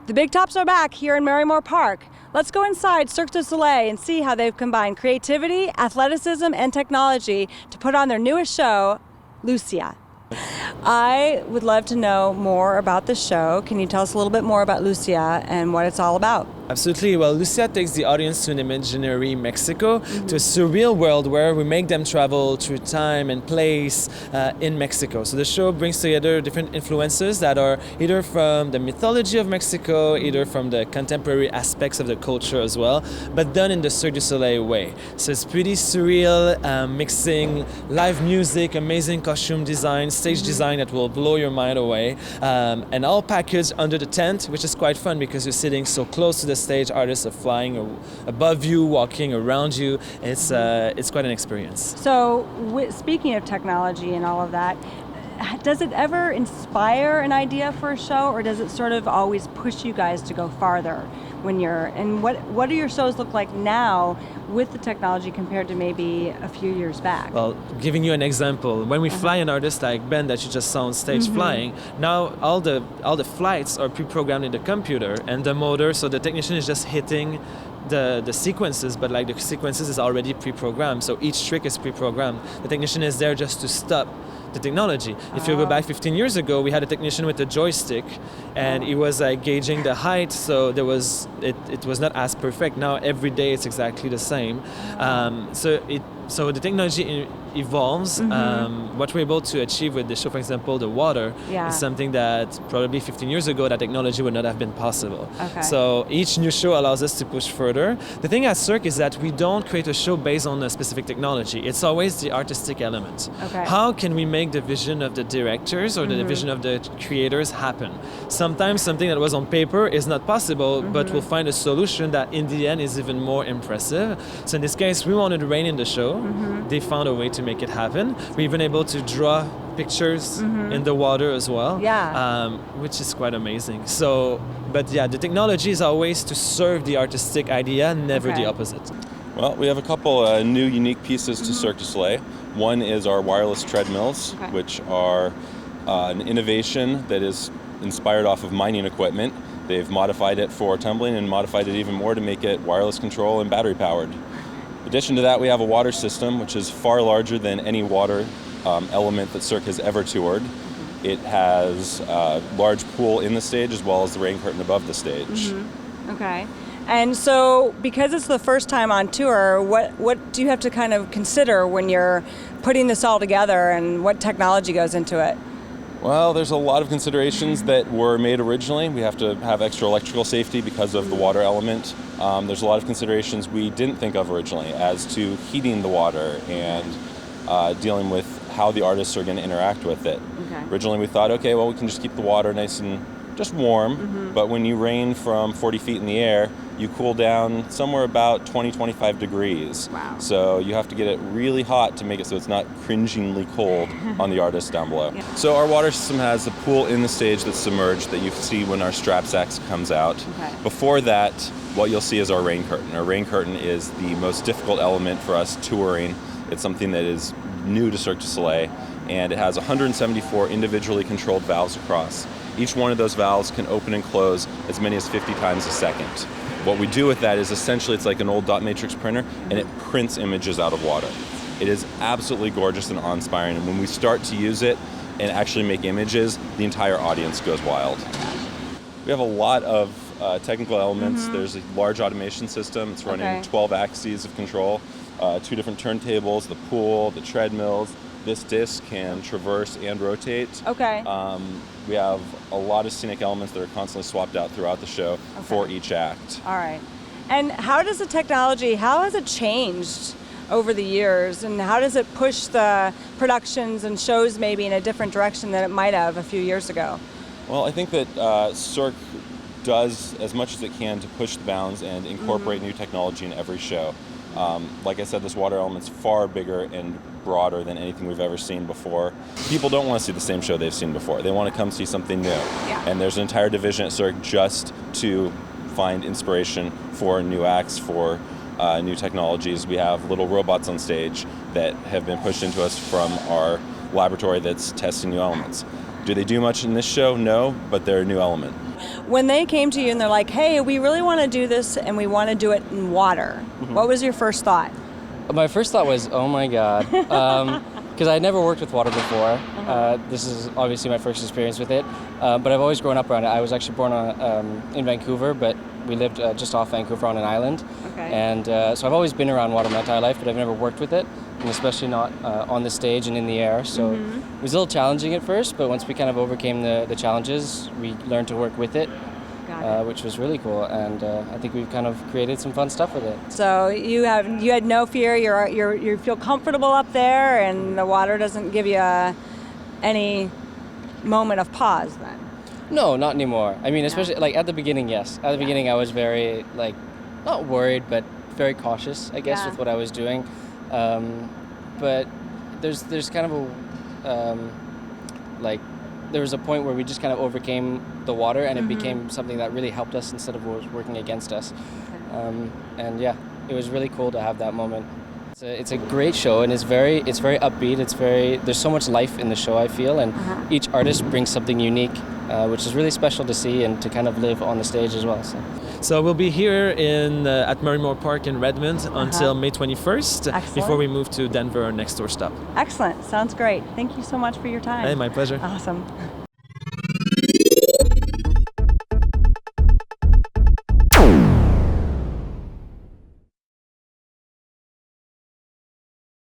The big tops are back here in Marymoor Park. Let's go inside Cirque du Soleil and see how they've combined creativity, athleticism, and technology to put on their newest show, Luzia. I would love to know more about the show. Can you tell us a little bit more about Luzia and what it's all about? Absolutely. Well, Luzia takes the audience to an imaginary Mexico, to a surreal world where we make them travel through time and place in Mexico. So the show brings together different influences that are either from the mythology of Mexico, either from the contemporary aspects of the culture as well, but done in the Cirque du Soleil way. So it's pretty surreal, mixing live music, amazing costume design, stage design that will blow your mind away, and all packaged under the tent, which is quite fun because you're sitting so close to the stage. Artists are flying above you, walking around you. It's quite an experience. So speaking of technology and all of that, does it ever inspire an idea for a show, or does it sort of always push you guys to go farther when and what do your shows look like now with the technology compared to maybe a few years back? Well, giving you an example, when we fly an artist like Ben that you just saw on stage flying, now all the flights are pre-programmed in the computer and the motor, so the technician is just hitting the sequences, but like the sequences is already pre-programmed, so each trick is pre-programmed. The technician is there just to stop the technology. If you go back 15 years ago, we had a technician with a joystick, and he was gauging the height, so it was not as perfect. Now every day it's exactly the same. So the technology evolves. What we're able to achieve with the show, for example, the water, is something that probably 15 years ago that technology would not have been possible. Okay. So each new show allows us to push further. The thing at Cirque is that we don't create a show based on a specific technology. It's always the artistic element. Okay. How can we make the vision of the directors or the vision of the creators happen? Sometimes something that was on paper is not possible, but we'll find a solution that in the end is even more impressive. So in this case, we wanted rain in the show. They found a way to make it happen. We've been able to draw pictures in the water as well, which is quite amazing. So, but yeah, the technology is always to serve the artistic idea, never the opposite. Well, we have a couple new unique pieces to Cirque du Soleil. One is our wireless treadmills, which are an innovation that is inspired off of mining equipment. They've modified it for tumbling and modified it even more to make it wireless control and battery powered. In addition to that, we have a water system, which is far larger than any water element that Cirque has ever toured. It has a large pool in the stage as well as the rain curtain above the stage. Okay. And so because it's the first time on tour, what do you have to kind of consider when you're putting this all together, and what technology goes into it? Well, there's a lot of considerations that were made originally. We have to have extra electrical safety because of the water element. There's a lot of considerations we didn't think of originally as to heating the water and dealing with how the artists are going to interact with it. Okay. Originally we thought, okay, well, we can just keep the water nice and just warm, but when you rain from 40 feet in the air, you cool down somewhere about 20-25 degrees. Wow. So you have to get it really hot to make it so it's not cringingly cold on the artist down below. So our water system has a pool in the stage that's submerged that you see when our strap sacks comes out. Okay. Before that, what you'll see is our rain curtain. Our rain curtain is the most difficult element for us touring. It's something that is new to Cirque du Soleil, and it has 174 individually controlled valves across. Each one of those valves can open and close as many as 50 times a second. What we do with that is essentially it's like an old dot matrix printer, and it prints images out of water. It is absolutely gorgeous and awe-inspiring, and when we start to use it and actually make images, the entire audience goes wild. We have a lot of technical elements. There's a large automation system. It's running 12 axes of control, 2 different turntables, the pool, the treadmills. This disc can traverse and rotate. Okay. We have a lot of scenic elements that are constantly swapped out throughout the show for each act. All right. And how has it changed over the years, and how does it push the productions and shows maybe in a different direction than it might have a few years ago? Well, I think that Cirque does as much as it can to push the bounds and incorporate new technology in every show. Like I said, this water element's far bigger and broader than anything we've ever seen before. People don't want to see the same show they've seen before. They want to come see something new. And there's an entire division at Cirque just to find inspiration for new acts, for new technologies. We have little robots on stage that have been pushed into us from our laboratory that's testing new elements. Do they do much in this show? No, but they're a new element. When they came to you and they're like, hey, we really want to do this and we want to do it in water, what was your first thought? My first thought was, oh my God, because I had never worked with water before. This is obviously my first experience with it, but I've always grown up around it. I was actually born in Vancouver, but we lived just off Vancouver on an island. Okay. And so I've always been around water my entire life, but I've never worked with it, and especially not on the stage and in the air. So it was a little challenging at first, but once we kind of overcame the challenges, we learned to work with it. Which was really cool, and I think we've kind of created some fun stuff with it. So you had no fear. You feel comfortable up there, and the water doesn't give you any moment of pause then. No, not anymore. I mean, especially like at the beginning, yes. At the beginning, I was very not worried, but very cautious, I guess, with what I was doing. But there's kind of a there was a point where we just kind of overcame the water, and it became something that really helped us instead of working against us. And yeah, it was really cool to have that moment. It's a great show, and it's very upbeat. There's so much life in the show, I feel, and each artist brings something unique, which is really special to see and to kind of live on the stage as well. So we'll be here at Marymoor Park in Redmond until May 21st. Excellent. Before we move to Denver, our next door stop. Excellent. Sounds great. Thank you so much for your time. Hey, my pleasure. Awesome.